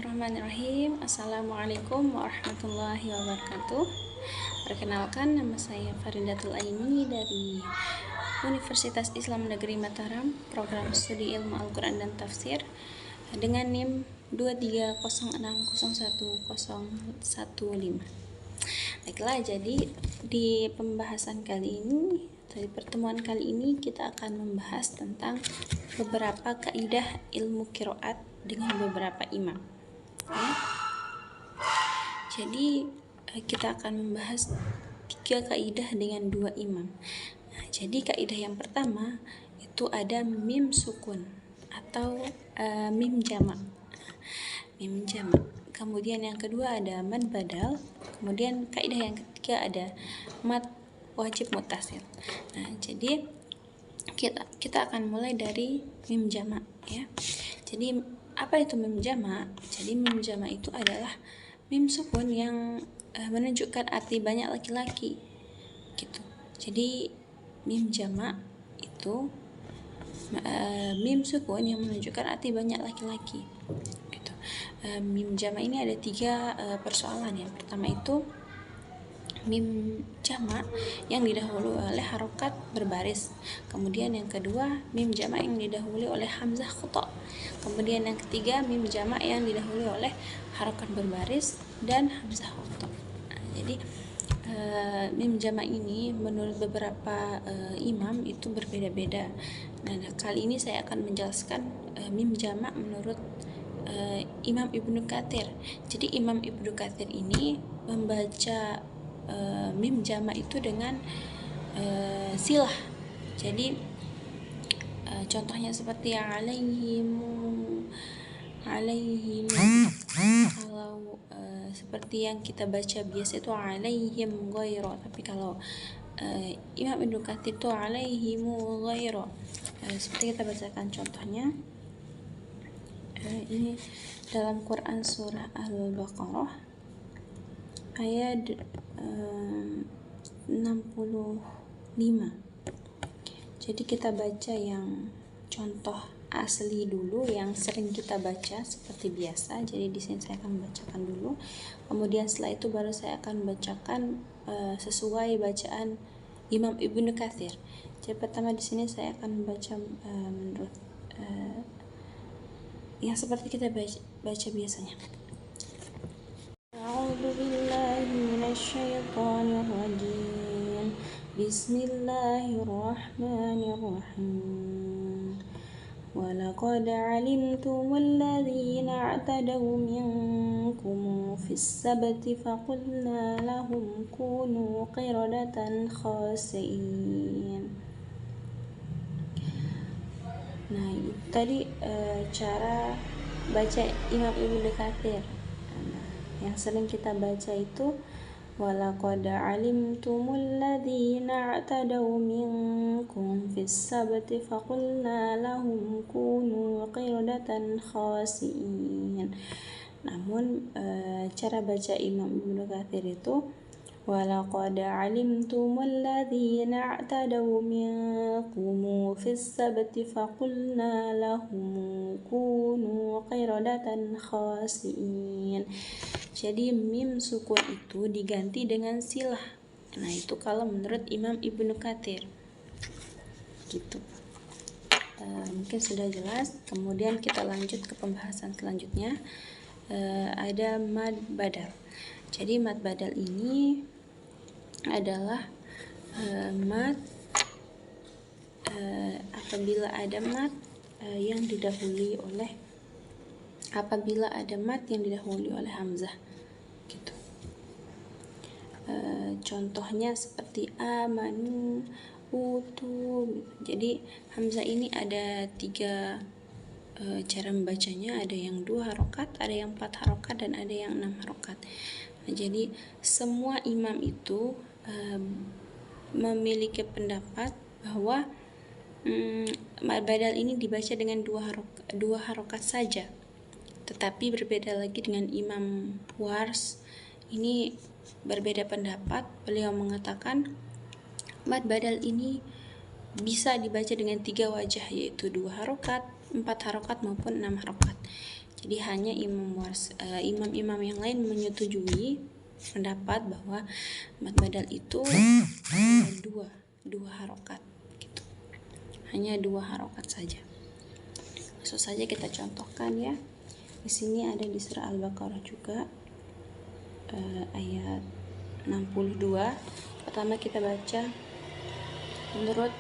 Bismillahirrahmanirrahim. Assalamualaikum warahmatullahi wabarakatuh. Perkenalkan, nama saya Faridatul Aini dari Universitas Islam Negeri Mataram, program studi ilmu Al-Quran dan Tafsir dengan NIM 230601015. Baiklah, jadi di pembahasan kali ini, dari pertemuan kali ini kita akan membahas tentang beberapa kaidah ilmu qiraat dengan beberapa imam. Ya. Jadi kita akan membahas 3 kaidah dengan 2 imam. Nah, jadi kaidah yang pertama itu ada mim sukun atau mim jamak. Mim jamak. Kemudian yang kedua ada mad badal. Kemudian kaidah yang ketiga ada mad wajib mutasil. Nah, jadi kita akan mulai dari mim jamak, ya. Jadi apa itu mim jamak? Jadi mim jamak itu adalah mim sukun yang menunjukkan arti banyak laki-laki, gitu. Jadi mim jamak itu mim sukun yang menunjukkan arti banyak laki-laki, gitu. Mim jamak ini ada 3 persoalan. Yang pertama itu mim jamak yang didahului oleh harokat berbaris. Kemudian yang kedua mim jamak yang didahului oleh hamzah khata. Kemudian yang ketiga mim jamak yang didahului oleh harokat berbaris dan hamzah khata. Jadi mim jamak ini menurut beberapa imam itu berbeda-beda. Nah, kali ini saya akan menjelaskan mim jamak menurut Imam Ibnu Katsir. Jadi Imam Ibnu Katsir ini membaca mim jamak itu dengan silah. Jadi contohnya seperti alaihim. Kalau seperti yang kita baca biasa itu alaihim ghairu, tapi kalau Imam Ibnu Katsir itu alaihimu ghairu. Seperti kita bacakan contohnya. Ini dalam Quran surah Al-Baqarah ayat 65. Jadi kita baca yang contoh asli dulu yang sering kita baca seperti biasa. Jadi di sini saya akan membacakan dulu. Kemudian setelah itu baru saya akan membacakan sesuai bacaan Imam Ibnu Katsir. Jadi pertama di sini saya akan membaca menurut yang seperti kita baca biasanya. A'udzu billahi minasyaitonir rajim. Bismillahirrahmanirrahim. Wa laqad 'alimtumul ladzina i'tadaw minkum fis sabti faqulna lahum kunu qiradatan khasi'in. Nah, itu tadi cara baca Imam Ibnu Katsir. Yang sering kita baca itu walaqad alimtumul ladzina i'tadaw minkum fis sabti faqulna lahum kunu qiradatan khasi'in. Namun cara baca Imam Ibnu Katsir itu walaqad alimtumul ladzina i'tadaw minkum fis sabti faqulna lahum kunu qiradatan khasi'in. Jadi mim sukun itu diganti dengan silah. Nah, itu kalau menurut Imam Ibnu Katsir, gitu. Mungkin sudah jelas. Kemudian kita lanjut ke pembahasan selanjutnya. Ada mad badal. Jadi mad badal ini adalah mad apabila ada mad yang didahului oleh hamzah, gitu. Contohnya seperti amanu, utu. Jadi hamzah ini ada 3 cara membacanya. Ada yang 2 harokat, ada yang 4 harokat, dan ada yang 6 harokat. Nah, jadi semua imam itu memiliki pendapat bahwa mad badal ini dibaca dengan 2 harokat saja. Tetapi berbeda lagi dengan Imam Wars. Ini berbeda pendapat. Beliau mengatakan mad badal ini bisa dibaca dengan 3 wajah, yaitu 2 harokat, 4 harokat maupun 6 harokat. Jadi hanya imam-imam yang lain menyetujui pendapat bahwa mad badal itu dua harokat gitu. Hanya 2 harokat saja. Langsung saja kita contohkan ya. Di sini ada di surah Al-Baqarah juga ayat 62. Pertama kita baca menurut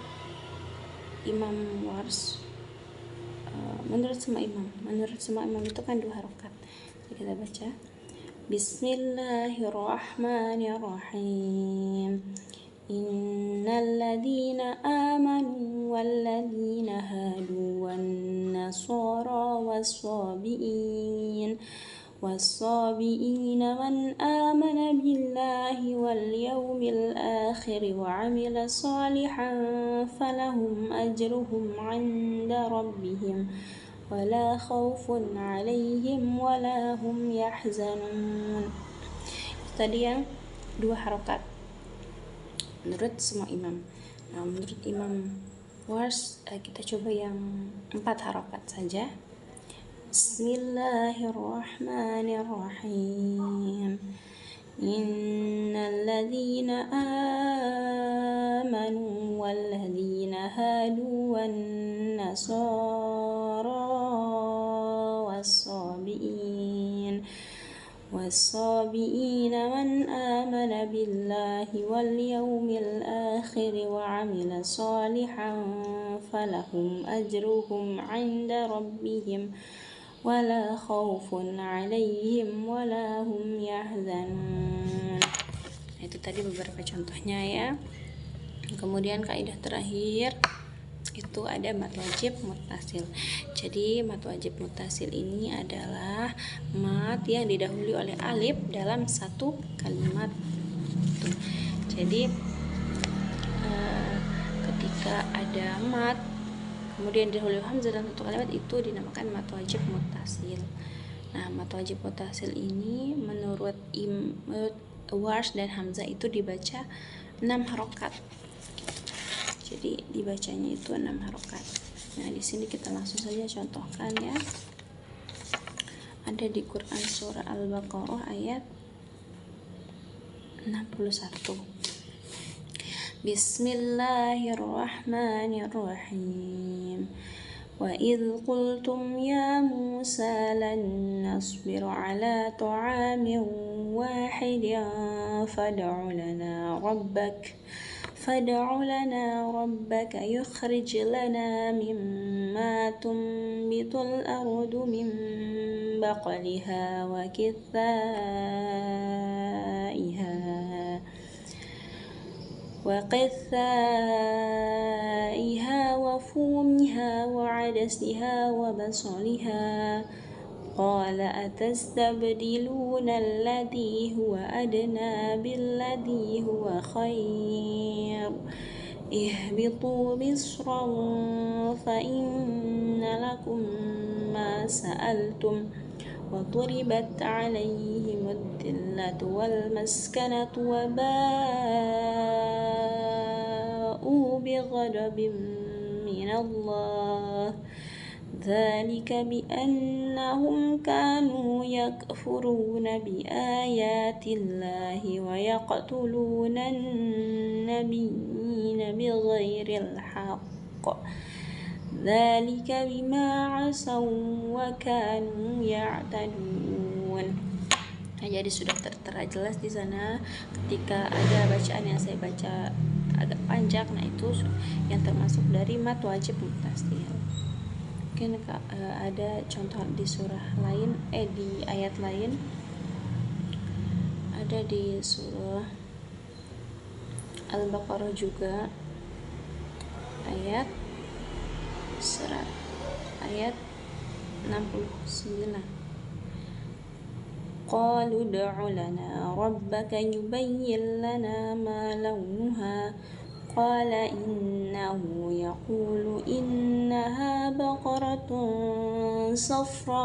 Imam Wars, menurut semua imam itu kan 2 harokat. Jadi kita baca Bismillahirrahmanirrahim. Innal ladzina amanu wal ladzina hadu wan nasara was-sabiin man amana billahi wal yawmil akhir wa amila salihan falahum ajruhum 'inda rabbihim wala khaufun 'alaihim wala hum yahzanun. Tadi yang 2 harokat menurut semua imam. Nah, menurut Imam Wars kita coba yang 4 harokat saja. Bismillahirrahmanirrahim. Innal ladzina amanu wal ladzina hadu wan nasara was-sabiin man amana billahi wal yawmil akhir wa amila salihan falahum ajruhum 'inda rabbihim wala khaufun 'alaihim wala hum yahzanun. Itu tadi beberapa contohnya ya. Kemudian kaidah terakhir itu ada mad wajib muttasil. Jadi mad wajib muttasil ini adalah mad yang didahului oleh alif dalam satu kalimat. Jadi ketika ada mad kemudian didahului hamzah dalam satu kalimat itu dinamakan mad wajib muttasil. Nah, mad wajib muttasil ini menurut Warsh dan Hamzah itu dibaca 6 harokat. Jadi dibacanya itu 6 harokat. Nah, di sini kita langsung saja contohkan ya. Ada di Quran surah Al-Baqarah ayat 61. Bismillahirrahmanirrahim. Wa idh qultum ya Musa lan nasbiru ala ta'amin wahidin fad'u lana rabbaka yukhrij lana mimma tunbitul ardu min baqliha wa qithaiha wa fumiha wa adasiha wa basaliha qala atastabdiluna alladhi huwa adna billadhi huwa khair ihbitu misran fa inna lakum ma sa'altum wa duribat alaihim ad-dillatu wal maskanatu wa ba'u bighadabin minallah ذلك بأنهم كانوا يكفرون بآيات الله ويقتلون النبيين بغير الحق ذلك بما عصوا وكانوا يعتدون. Nah, jadi sudah tertera jelas di sana ketika ada bacaan yang saya baca agak panjang, nah itu yang termasuk dari mad wajib muttasil. Mungkin ada contoh di surah lain, di ayat lain, ada di surah Al-Baqarah juga ayat 69. Qalu ud'u lana rabbaka yubayyin lana ma launuha qala innahu yaqulu innaha baqaratun safra'u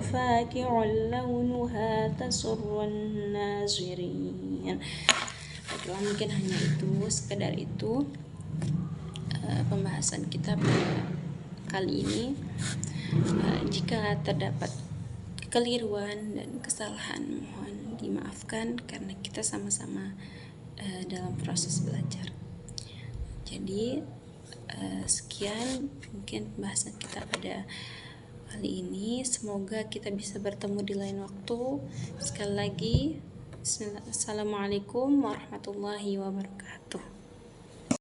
faqi'un launuha tasurrun nazirin. Baiklah, mungkin hanya itu, sekedar itu pembahasan kita pada kali ini. Jika terdapat kekeliruan dan kesalahan, mohon dimaafkan karena kita sama-sama dalam proses belajar. Jadi sekian mungkin pembahasan kita pada kali ini. Semoga kita bisa bertemu di lain waktu. Sekali lagi, Assalamualaikum warahmatullahi wabarakatuh.